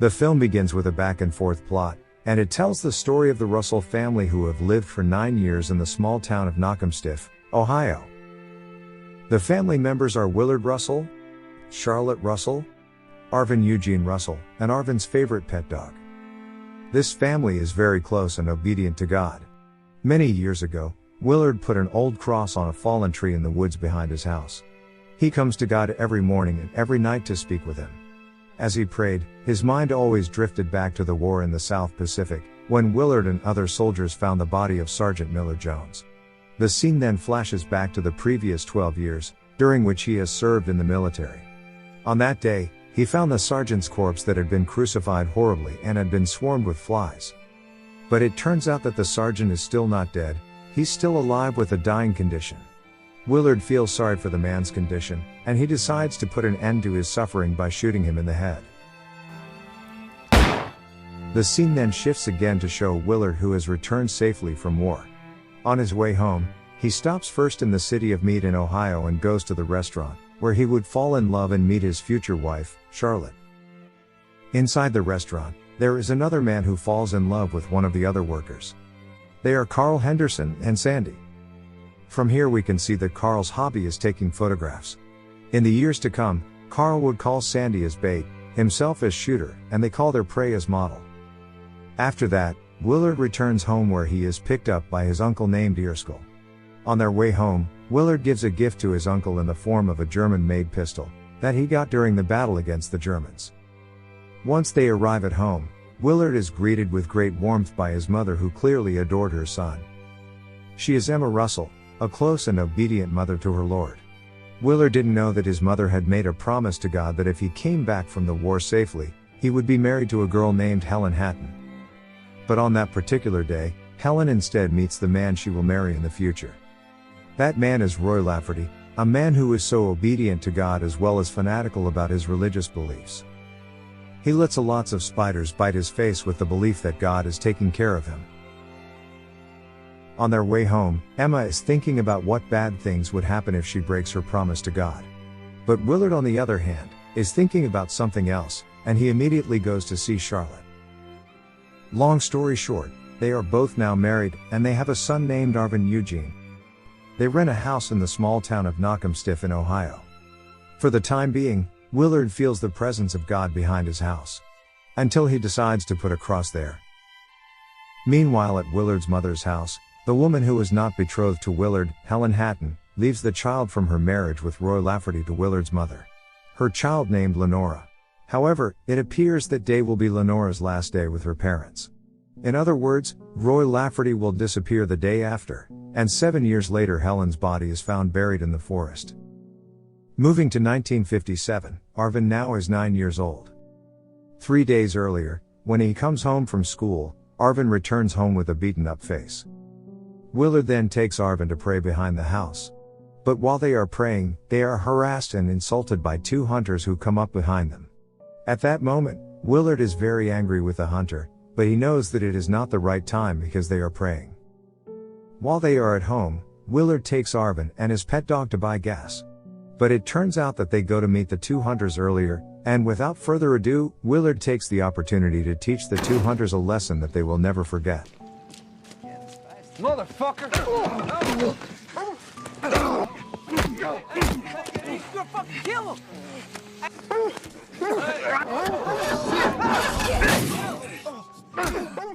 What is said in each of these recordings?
The film begins with a back-and-forth plot, and it tells the story of the Russell family who have lived for 9 years in the small town of Knockemstiff, Ohio. The family members are Willard Russell, Charlotte Russell, Arvin Eugene Russell, and Arvin's favorite pet dog. This family is very close and obedient to God. Many years ago, Willard put an old cross on a fallen tree in the woods behind his house. He comes to God every morning and every night to speak with him. As he prayed, his mind always drifted back to the war in the South Pacific, when Willard and other soldiers found the body of Sergeant Miller Jones. The scene then flashes back to the previous 12 years, during which he has served in the military. On that day, he found the sergeant's corpse that had been crucified horribly and had been swarmed with flies. But it turns out that the sergeant is still not dead, he's still alive with a dying condition. Willard feels sorry for the man's condition, and he decides to put an end to his suffering by shooting him in the head. The scene then shifts again to show Willard, who has returned safely from war. On his way home, he stops first in the city of Mead in Ohio and goes to the restaurant, where he would fall in love and meet his future wife, Charlotte. Inside the restaurant, there is another man who falls in love with one of the other workers. They are Carl Henderson and Sandy. From here we can see that Carl's hobby is taking photographs. In the years to come, Carl would call Sandy as bait, himself as shooter, and they call their prey as model. After that, Willard returns home where he is picked up by his uncle named Earskill. On their way home, Willard gives a gift to his uncle in the form of a German-made pistol that he got during the battle against the Germans. Once they arrive at home, Willard is greeted with great warmth by his mother, who clearly adored her son. She is Emma Russell, a close and obedient mother to her lord. Willard didn't know that his mother had made a promise to God that if he came back from the war safely, he would be married to a girl named Helen Hatton. But on that particular day, Helen instead meets the man she will marry in the future. That man is Roy Lafferty, a man who is so obedient to God as well as fanatical about his religious beliefs. He lets lots of spiders bite his face with the belief that God is taking care of him. On their way home, Emma is thinking about what bad things would happen if she breaks her promise to God. But Willard, on the other hand, is thinking about something else, and he immediately goes to see Charlotte. Long story short, they are both now married, and they have a son named Arvin Eugene. They rent a house in the small town of Knockemstiff in Ohio. For the time being, Willard feels the presence of God behind his house. Until he decides to put a cross there. Meanwhile, at Willard's mother's house, the woman who was not betrothed to Willard, Helen Hatton, leaves the child from her marriage with Roy Lafferty to Willard's mother. Her child named Lenora. However, it appears that day will be Lenora's last day with her parents. In other words, Roy Lafferty will disappear the day after, and 7 years later Helen's body is found buried in the forest. Moving to 1957, Arvin now is 9 years old. 3 days earlier, when he comes home from school, Arvin returns home with a beaten-up face. Willard then takes Arvin to pray behind the house. But while they are praying, they are harassed and insulted by 2 hunters who come up behind them. At that moment, Willard is very angry with the hunter, but he knows that it is not the right time because they are praying. While they are at home, Willard takes Arvin and his pet dog to buy gas. But it turns out that they go to meet the 2 hunters earlier, and without further ado, Willard takes the opportunity to teach the 2 hunters a lesson that they will never forget. Motherfucker! You're fucking kill him!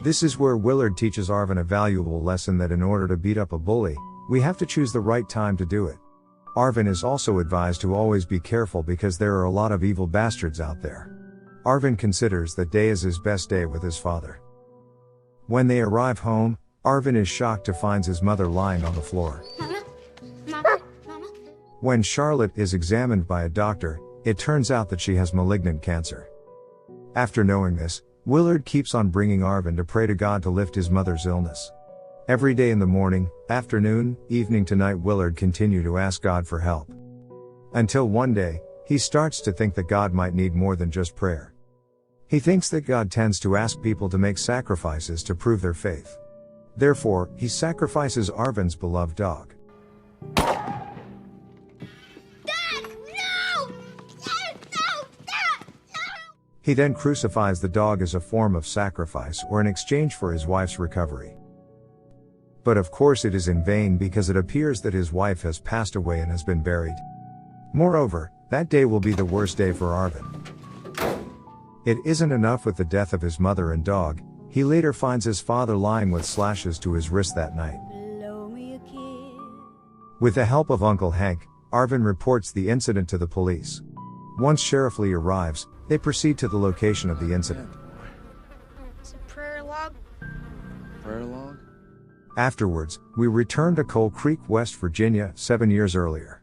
This is where Willard teaches Arvin a valuable lesson that in order to beat up a bully, we have to choose the right time to do it. Arvin is also advised to always be careful because there are a lot of evil bastards out there. Arvin considers that day is his best day with his father. When they arrive home, Arvin is shocked to find his mother lying on the floor. Mama. When Charlotte is examined by a doctor, it turns out that she has malignant cancer. After knowing this, Willard keeps on bringing Arvin to pray to God to lift his mother's illness. Every day in the morning, afternoon, evening to night, Willard continued to ask God for help. Until one day, he starts to think that God might need more than just prayer. He thinks that God tends to ask people to make sacrifices to prove their faith. Therefore, he sacrifices Arvin's beloved dog. Dad, no! Dad, no! Dad, no! He then crucifies the dog as a form of sacrifice or in exchange for his wife's recovery. But of course it is in vain because it appears that his wife has passed away and has been buried. Moreover, that day will be the worst day for Arvin. It isn't enough with the death of his mother and dog, he later finds his father lying with slashes to his wrist that night. With the help of Uncle Hank, Arvin reports the incident to the police. Once Sheriff Lee arrives, they proceed to the location of the incident. It's a prayer log. Prayer log? Afterwards, we return to Coal Creek, West Virginia, 7 years earlier.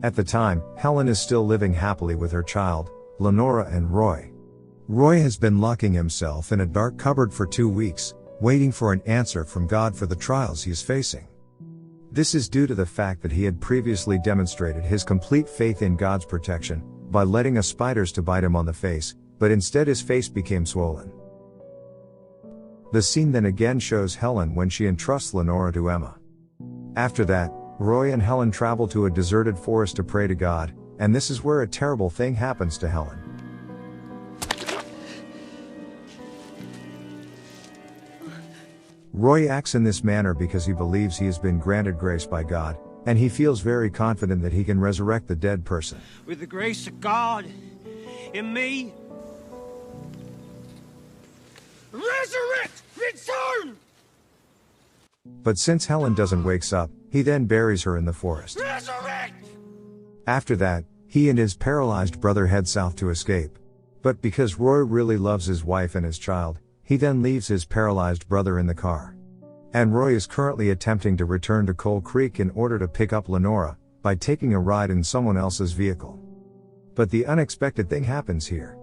At the time, Helen is still living happily with her child, Lenora and Roy. Roy has been locking himself in a dark cupboard for 2 weeks, waiting for an answer from God for the trials he is facing. This is due to the fact that he had previously demonstrated his complete faith in God's protection, by letting a spiders to bite him on the face, but instead his face became swollen. The scene then again shows Helen when she entrusts Lenora to Emma. After that, Roy and Helen travel to a deserted forest to pray to God, and this is where a terrible thing happens to Helen. Roy acts in this manner because he believes he has been granted grace by God, and he feels very confident that he can resurrect the dead person. With the grace of God in me, resurrect, return! But since Helen doesn't wake up, he then buries her in the forest. Resurrect! After that, he and his paralyzed brother head south to escape. But because Roy really loves his wife and his child, he then leaves his paralyzed brother in the car. And Roy is currently attempting to return to Coal Creek in order to pick up Lenora, by taking a ride in someone else's vehicle. But the unexpected thing happens here.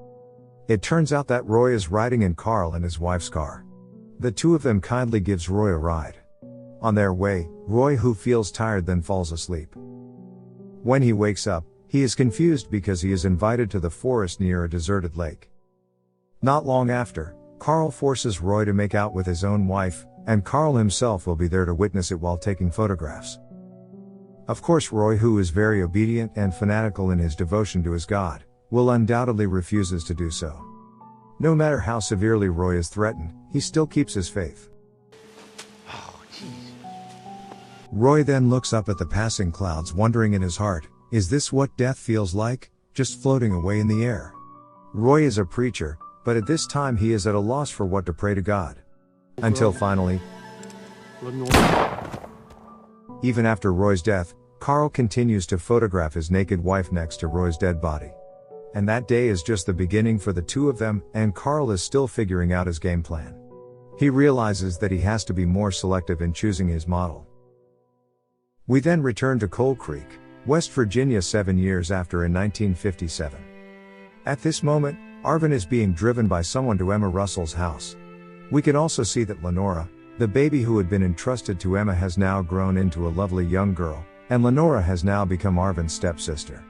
It turns out that Roy is riding in Carl and his wife's car. The two of them kindly gives Roy a ride. On their way, Roy, who feels tired, then falls asleep. When he wakes up, he is confused because he is invited to the forest near a deserted lake. Not long after, Carl forces Roy to make out with his own wife, and Carl himself will be there to witness it while taking photographs. Of course, Roy, who is very obedient and fanatical in his devotion to his God, will undoubtedly refuses to do so. No matter how severely Roy is threatened, he still keeps his faith. Roy then looks up at the passing clouds, wondering in his heart, is this what death feels like, just floating away in the air? Roy is a preacher, but at this time he is at a loss for what to pray to God. Until finally, even after Roy's death, Carl continues to photograph his naked wife next to Roy's dead body. And that day is just the beginning for the two of them, and Carl is still figuring out his game plan. He realizes that he has to be more selective in choosing his model. We then return to Coal Creek, West Virginia 7 years after in 1957. At this moment, Arvin is being driven by someone to Emma Russell's house. We can also see that Lenora, the baby who had been entrusted to Emma, has now grown into a lovely young girl, and Lenora has now become Arvin's stepsister.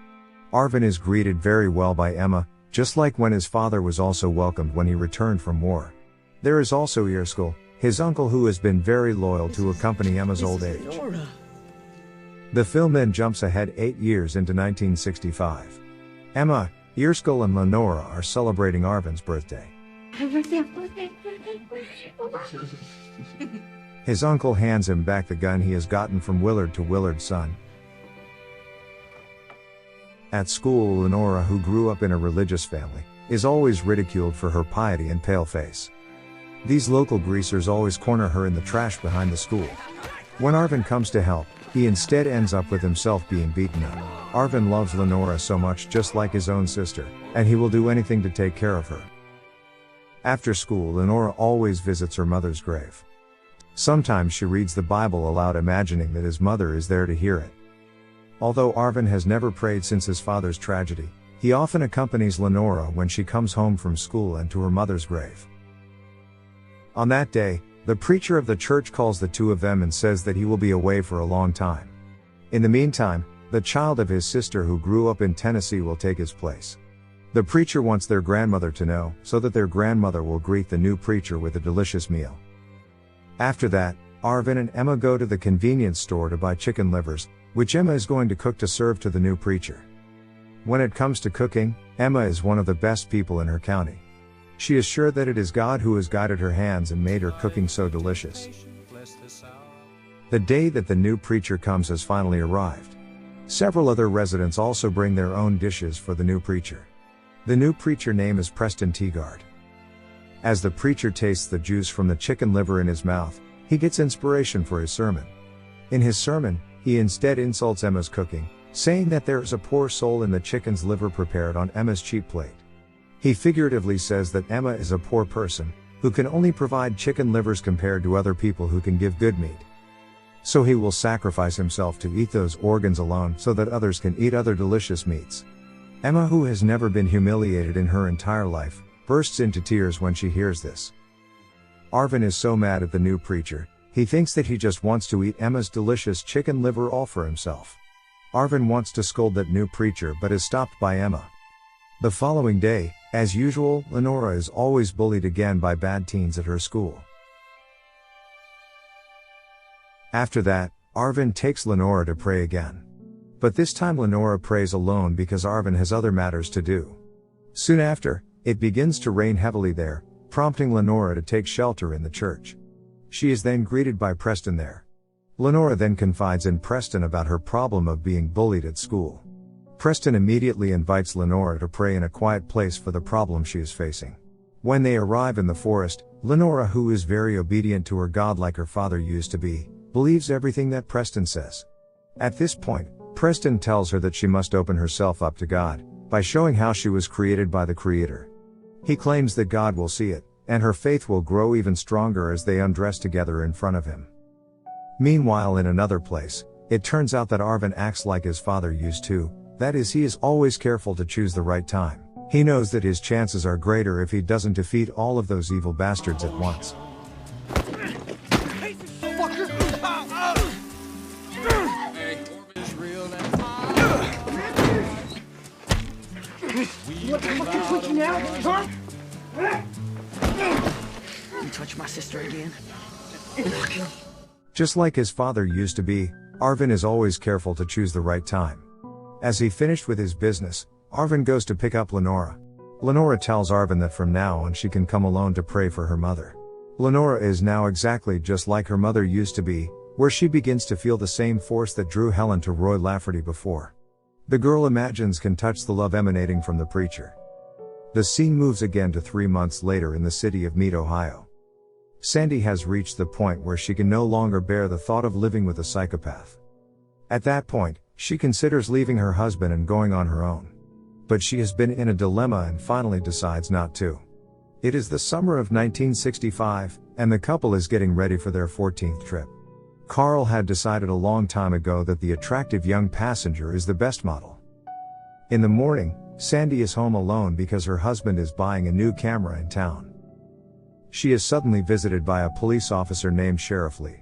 Arvin is greeted very well by Emma, just like when his father was also welcomed when he returned from war. There is also Erskine, his uncle, who has been very loyal to accompany Emma's old age. The film then jumps ahead 8 years into 1965. Emma, Erskine and Lenora are celebrating Arvin's birthday. His uncle hands him back the gun he has gotten from Willard to Willard's son. At school, Lenora, who grew up in a religious family, is always ridiculed for her piety and pale face. These local greasers always corner her in the trash behind the school. When Arvin comes to help, he instead ends up with himself being beaten up. Arvin loves Lenora so much, just like his own sister, and he will do anything to take care of her. After school, Lenora always visits her mother's grave. Sometimes she reads the Bible aloud, imagining that his mother is there to hear it. Although Arvin has never prayed since his father's tragedy, he often accompanies Lenora when she comes home from school and to her mother's grave. On that day, the preacher of the church calls the two of them and says that he will be away for a long time. In the meantime, the child of his sister who grew up in Tennessee will take his place. The preacher wants their grandmother to know, so that their grandmother will greet the new preacher with a delicious meal. After that, Arvin and Emma go to the convenience store to buy chicken livers, which Emma is going to cook to serve to the new preacher. When it comes to cooking, Emma is one of the best people in her county. She is sure that it is God who has guided her hands and made her cooking so delicious. The day that the new preacher comes has finally arrived. Several other residents also bring their own dishes for the new preacher. The new preacher name is Preston Teagard. As the preacher tastes the juice from the chicken liver in his mouth, he gets inspiration for his sermon. In his sermon, he instead insults Emma's cooking, saying that there is a poor soul in the chicken's liver prepared on Emma's cheap plate. He figuratively says that Emma is a poor person, who can only provide chicken livers compared to other people who can give good meat. So he will sacrifice himself to eat those organs alone so that others can eat other delicious meats. Emma, who has never been humiliated in her entire life, bursts into tears when she hears this. Arvin is so mad at the new preacher, he thinks that he just wants to eat Emma's delicious chicken liver all for himself. Arvin wants to scold that new preacher but is stopped by Emma. The following day, as usual, Lenora is always bullied again by bad teens at her school. After that, Arvin takes Lenora to pray again. But this time Lenora prays alone because Arvin has other matters to do. Soon after, it begins to rain heavily there, prompting Lenora to take shelter in the church. She is then greeted by Preston there. Lenora then confides in Preston about her problem of being bullied at school. Preston immediately invites Lenora to pray in a quiet place for the problem she is facing. When they arrive in the forest, Lenora, who is very obedient to her God like her father used to be, believes everything that Preston says. At this point, Preston tells her that she must open herself up to God, by showing how she was created by the Creator. He claims that God will see it, and her faith will grow even stronger as they undress together in front of him. Meanwhile, in another place, it turns out that Arvin acts like his father used to, that is, he is always careful to choose the right time. He knows that his chances are greater if he doesn't defeat all of those evil bastards at once. What the fuck is with you now, huh? You touch my sister again? Just like his father used to be, Arvin is always careful to choose the right time. As he finished with his business, Arvin goes to pick up Lenora. Lenora tells Arvin that from now on she can come alone to pray for her mother. Lenora is now exactly just like her mother used to be, where she begins to feel the same force that drew Helen to Roy Lafferty before. The girl imagines can touch the love emanating from the preacher. The scene moves again to 3 months later in the city of Mead, Ohio. Sandy has reached the point where she can no longer bear the thought of living with a psychopath. At that point, she considers leaving her husband and going on her own. But she has been in a dilemma and finally decides not to. It is the summer of 1965, and the couple is getting ready for their 14th trip. Carl had decided a long time ago that the attractive young passenger is the best model. In the morning, Sandy is home alone because her husband is buying a new camera in town. She is suddenly visited by a police officer named Sheriff Lee.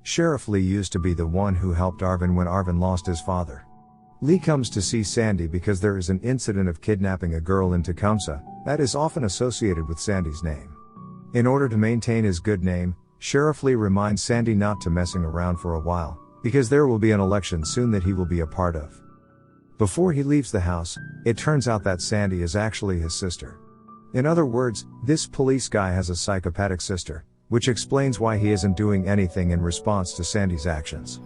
Sheriff Lee used to be the one who helped Arvin when Arvin lost his father. Lee comes to see Sandy because there is an incident of kidnapping a girl in Tecumseh that is often associated with Sandy's name. In order to maintain his good name, Sheriff Lee reminds Sandy not to messing around for a while, because there will be an election soon that he will be a part of. Before he leaves the house, it turns out that Sandy is actually his sister. In other words, this police guy has a psychopathic sister, which explains why he isn't doing anything in response to Sandy's actions.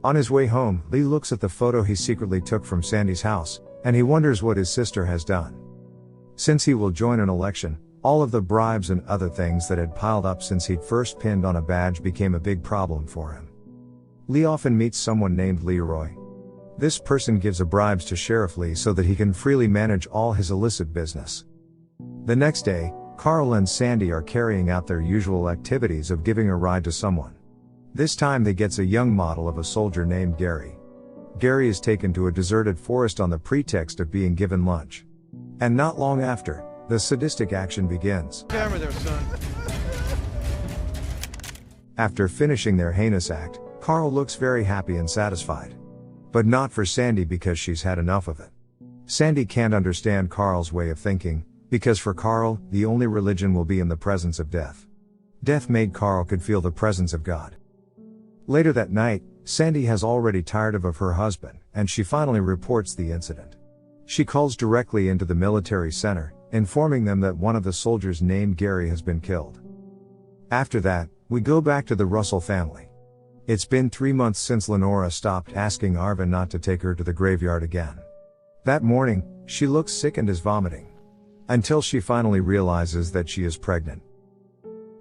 On his way home, Lee looks at the photo he secretly took from Sandy's house, and he wonders what his sister has done. Since he will join an election, all of the bribes and other things that had piled up since he'd first pinned on a badge became a big problem for him. Lee often meets someone named Leroy. This person gives bribes to Sheriff Lee so that he can freely manage all his illicit business. The next day, Carl and Sandy are carrying out their usual activities of giving a ride to someone. This time they gets a young model of a soldier named Gary. Gary is taken to a deserted forest on the pretext of being given lunch. And not long after, the sadistic action begins. Camera there, son. After finishing their heinous act, Carl looks very happy and satisfied. But not for Sandy because she's had enough of it. Sandy can't understand Carl's way of thinking, because for Carl, the only religion will be in the presence of death. Death made Carl could feel the presence of God. Later that night, Sandy has already tired of her husband, and she finally reports the incident. She calls directly into the military center, informing them that one of the soldiers named Gary has been killed. After that, we go back to the Russell family. It's been 3 months since Lenora stopped asking Arvin not to take her to the graveyard again. That morning, she looks sick and is vomiting. Until she finally realizes that she is pregnant.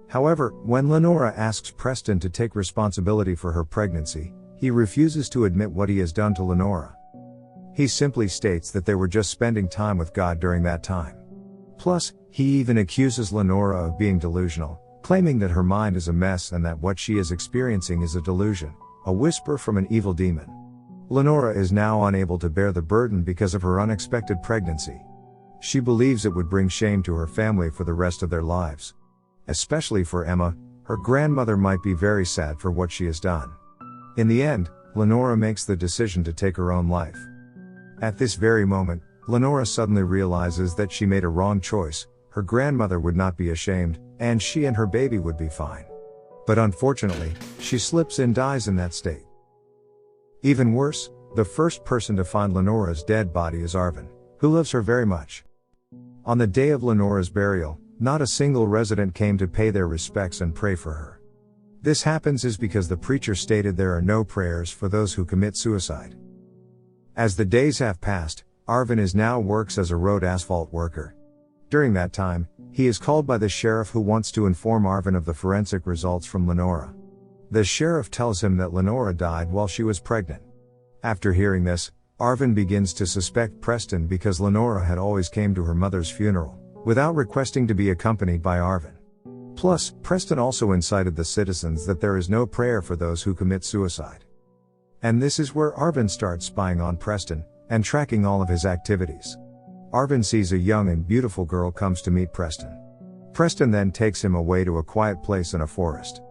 However, when Lenora asks Preston to take responsibility for her pregnancy, he refuses to admit what he has done to Lenora. He simply states that they were just spending time with God during that time. Plus, he even accuses Lenora of being delusional, claiming that her mind is a mess and that what she is experiencing is a delusion, a whisper from an evil demon. Lenora is now unable to bear the burden because of her unexpected pregnancy. She believes it would bring shame to her family for the rest of their lives. Especially for Emma, her grandmother might be very sad for what she has done. In the end, Lenora makes the decision to take her own life. At this very moment, Lenora suddenly realizes that she made a wrong choice, her grandmother would not be ashamed, and she and her baby would be fine. But unfortunately, she slips and dies in that state. Even worse, the first person to find Lenora's dead body is Arvin, who loves her very much. On the day of Lenora's burial, not a single resident came to pay their respects and pray for her. This happens is because the preacher stated there are no prayers for those who commit suicide. As the days have passed, Arvin now works as a road asphalt worker. During that time, he is called by the sheriff who wants to inform Arvin of the forensic results from Lenora. The sheriff tells him that Lenora died while she was pregnant. After hearing this, Arvin begins to suspect Preston because Lenora had always came to her mother's funeral, without requesting to be accompanied by Arvin. Plus, Preston also incited the citizens that there is no prayer for those who commit suicide. And this is where Arvin starts spying on Preston, and tracking all of his activities. Arvin sees a young and beautiful girl comes to meet Preston. Preston then takes him away to a quiet place in a forest.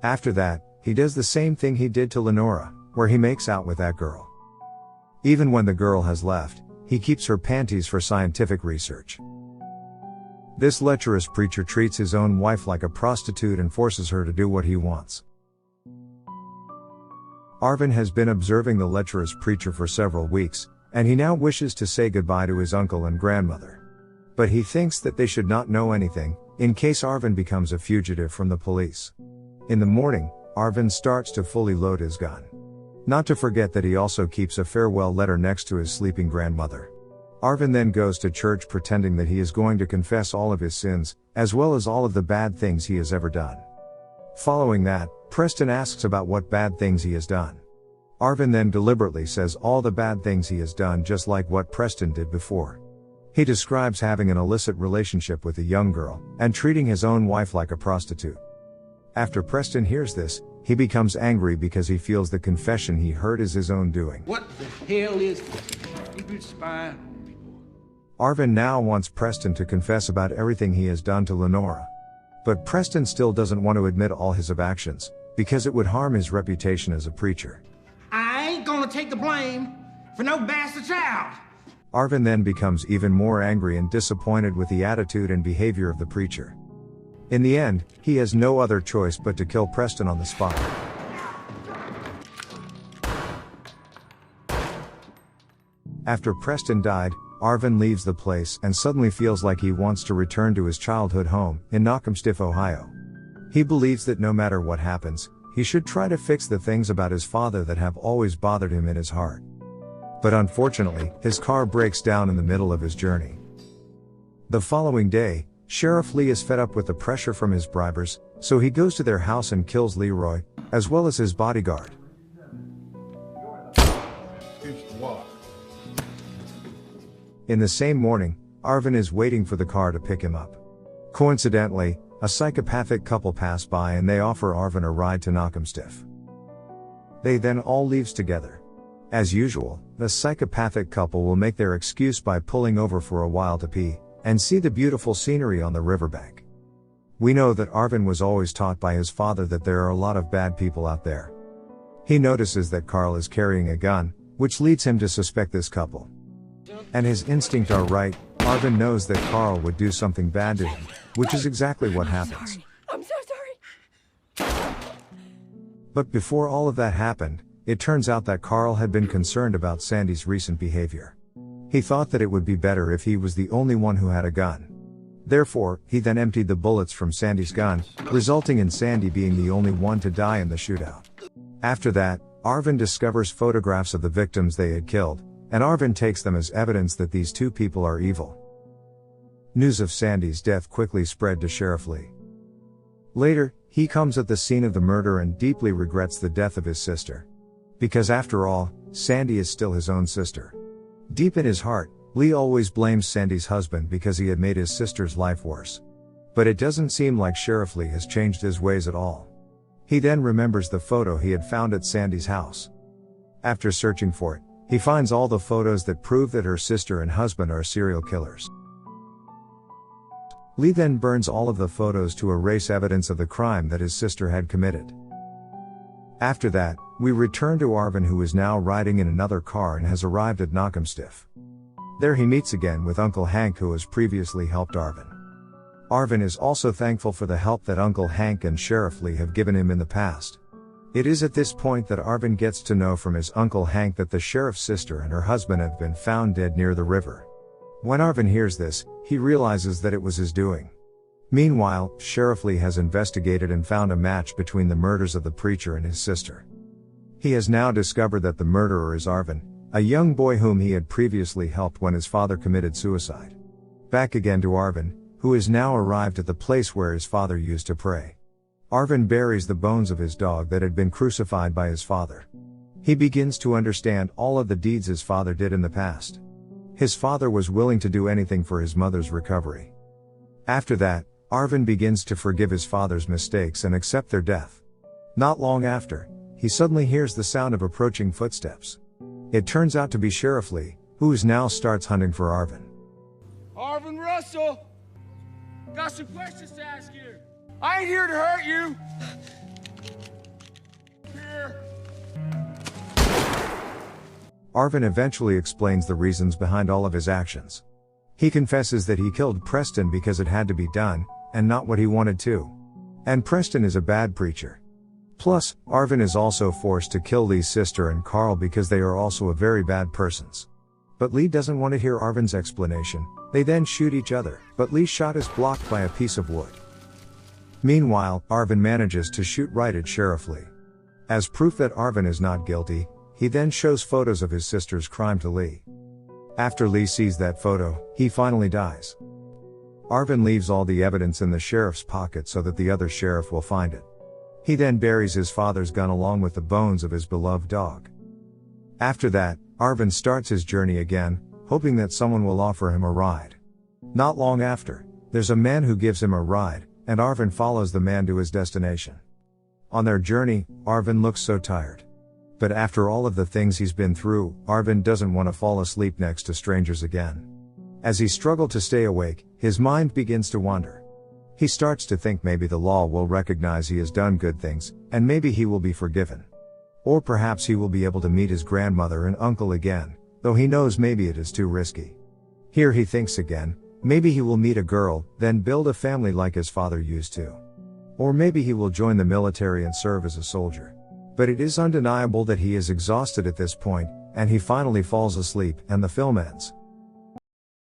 After that, he does the same thing he did to Lenora, where he makes out with that girl. Even when the girl has left, he keeps her panties for scientific research. This lecherous preacher treats his own wife like a prostitute and forces her to do what he wants. Arvin has been observing the lecherous preacher for several weeks, and he now wishes to say goodbye to his uncle and grandmother. But he thinks that they should not know anything, in case Arvin becomes a fugitive from the police. In the morning, Arvin starts to fully load his gun. Not to forget that he also keeps a farewell letter next to his sleeping grandmother. Arvin then goes to church pretending that he is going to confess all of his sins, as well as all of the bad things he has ever done. Following that, Preston asks about what bad things he has done. Arvin then deliberately says all the bad things he has done, just like what Preston did before. He describes having an illicit relationship with a young girl, and treating his own wife like a prostitute. After Preston hears this, he becomes angry because he feels the confession he heard is his own doing. What the hell is this? You've been spying on me, boy. Arvin now wants Preston to confess about everything he has done to Lenora. But Preston still doesn't want to admit all his actions, because it would harm his reputation as a preacher. I ain't gonna take the blame for no bastard child. Arvin then becomes even more angry and disappointed with the attitude and behavior of the preacher. In the end, he has no other choice but to kill Preston on the spot. After Preston died, Arvin leaves the place and suddenly feels like he wants to return to his childhood home in Knockemstiff, Ohio. He believes that no matter what happens, he should try to fix the things about his father that have always bothered him in his heart. But unfortunately, his car breaks down in the middle of his journey. The following day, Sheriff Lee is fed up with the pressure from his bribers, so he goes to their house and kills Leroy, as well as his bodyguard. In the same morning, Arvin is waiting for the car to pick him up. Coincidentally, a psychopathic couple pass by and they offer Arvin a ride to Knockemstiff. They then all leaves together. As usual, the psychopathic couple will make their excuse by pulling over for a while to pee, and see the beautiful scenery on the riverbank. We know that Arvin was always taught by his father that there are a lot of bad people out there. He notices that Carl is carrying a gun, which leads him to suspect this couple. And his instincts are right, Arvin knows that Carl would do something bad to him, which is exactly what happens. I'm so sorry. But before all of that happened, it turns out that Carl had been concerned about Sandy's recent behavior. He thought that it would be better if he was the only one who had a gun. Therefore, he then emptied the bullets from Sandy's gun, resulting in Sandy being the only one to die in the shootout. After that, Arvin discovers photographs of the victims they had killed, and Arvin takes them as evidence that these two people are evil. News of Sandy's death quickly spread to Sheriff Lee. Later, he comes at the scene of the murder and deeply regrets the death of his sister. Because after all, Sandy is still his own sister. Deep in his heart, Lee always blames Sandy's husband because he had made his sister's life worse. But it doesn't seem like Sheriff Lee has changed his ways at all. He then remembers the photo he had found at Sandy's house. After searching for it, he finds all the photos that prove that her sister and husband are serial killers. Lee then burns all of the photos to erase evidence of the crime that his sister had committed. After that, we return to Arvin, who is now riding in another car and has arrived at Knockemstiff. There he meets again with Uncle Hank, who has previously helped Arvin. Arvin is also thankful for the help that Uncle Hank and Sheriff Lee have given him in the past. It is at this point that Arvin gets to know from his Uncle Hank that the sheriff's sister and her husband have been found dead near the river. When Arvin hears this, he realizes that it was his doing. Meanwhile, Sheriff Lee has investigated and found a match between the murders of the preacher and his sister. He has now discovered that the murderer is Arvin, a young boy whom he had previously helped when his father committed suicide. Back again to Arvin, who is now arrived at the place where his father used to pray. Arvin buries the bones of his dog that had been crucified by his father. He begins to understand all of the deeds his father did in the past. His father was willing to do anything for his mother's recovery. After that, Arvin begins to forgive his father's mistakes and accept their death. Not long after, he suddenly hears the sound of approaching footsteps. It turns out to be Sheriff Lee, who now starts hunting for Arvin. Arvin Russell, got some questions to ask you. I ain't here to hurt you. Here. Arvin eventually explains the reasons behind all of his actions. He confesses that he killed Preston because it had to be done, and not what he wanted to. And Preston is a bad preacher. Plus, Arvin is also forced to kill Lee's sister and Carl because they are also a very bad persons. But Lee doesn't want to hear Arvin's explanation. They then shoot each other, but Lee's shot is blocked by a piece of wood. Meanwhile, Arvin manages to shoot right at Sheriff Lee. As proof that Arvin is not guilty, he then shows photos of his sister's crime to Lee. After Lee sees that photo, he finally dies. Arvin leaves all the evidence in the sheriff's pocket so that the other sheriff will find it. He then buries his father's gun along with the bones of his beloved dog. After that, Arvin starts his journey again, hoping that someone will offer him a ride. Not long after, there's a man who gives him a ride, and Arvin follows the man to his destination. On their journey, Arvin looks so tired. But after all of the things he's been through, Arvin doesn't want to fall asleep next to strangers again. As he struggles to stay awake, his mind begins to wander. He starts to think maybe the law will recognize he has done good things, and maybe he will be forgiven. Or perhaps he will be able to meet his grandmother and uncle again, though he knows maybe it is too risky. Here he thinks again, maybe he will meet a girl, then build a family like his father used to. Or maybe he will join the military and serve as a soldier. But it is undeniable that he is exhausted at this point, and he finally falls asleep, and the film ends.